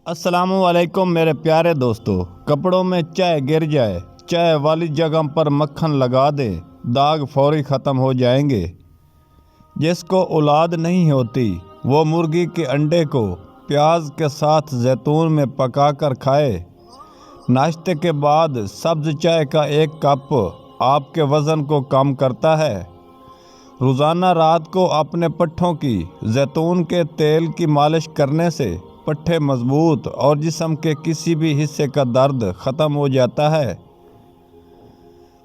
अस्सलाम वालेकुम मेरे प्यारे दोस्तों। कपड़ों में चाय गिर जाए, चाय वाली जगह पर मक्खन लगा दे, दाग फौरी ख़त्म हो जाएंगे। जिसको औलाद नहीं होती वो मुर्गी के अंडे को प्याज के साथ जैतून में पकाकर खाए। नाश्ते के बाद सब्ज़ चाय का एक कप आपके वज़न को कम करता है। रोज़ाना रात को अपने पट्ठों की जैतून के तेल की मालिश करने से पट्ठे मजबूत और जिस्म के किसी भी हिस्से का दर्द ख़त्म हो जाता है।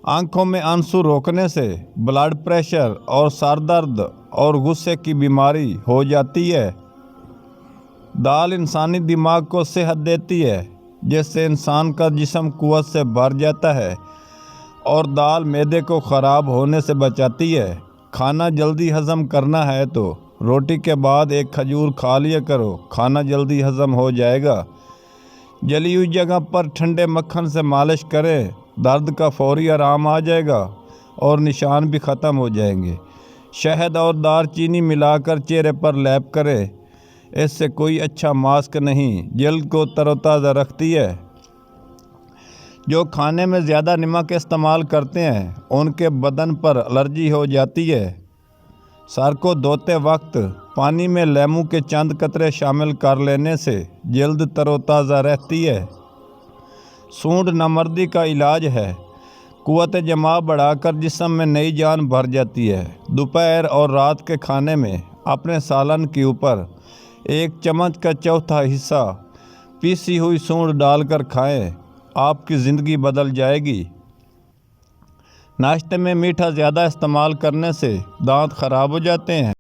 आंखों में आंसू रोकने से ब्लड प्रेशर और सर दर्द और गुस्से की बीमारी हो जाती है। दाल इंसानी दिमाग को सेहत देती है, जिससे इंसान का जिस्म कुव्वत से भर जाता है, और दाल मैदे को ख़राब होने से बचाती है। खाना जल्दी हज़म करना है तो रोटी के बाद एक खजूर खा लिया करो, खाना जल्दी हज़म हो जाएगा। जली हुई जगह पर ठंडे मक्खन से मालिश करें, दर्द का फौरी आराम आ जाएगा और निशान भी ख़त्म हो जाएंगे। शहद और दालचीनी मिलाकर चेहरे पर लैप करें, इससे कोई अच्छा मास्क नहीं, जल्द को तरोताज़ा रखती है। जो खाने में ज़्यादा नमक इस्तेमाल करते हैं उनके बदन पर एलर्जी हो जाती है। सर को धोते वक्त पानी में लेमू के चंद कतरे शामिल कर लेने से जल्द तरोताज़ा रहती है। सूंड नामर्दी का इलाज है। कुव्वत जमा बढ़ाकर जिस्म में नई जान भर जाती है। दोपहर और रात के खाने में अपने सालन के ऊपर एक चम्मच का चौथा हिस्सा पीसी हुई सूंड डालकर खाएं, आपकी ज़िंदगी बदल जाएगी। नाश्ते में मीठा ज़्यादा इस्तेमाल करने से दांत ख़राब हो जाते हैं।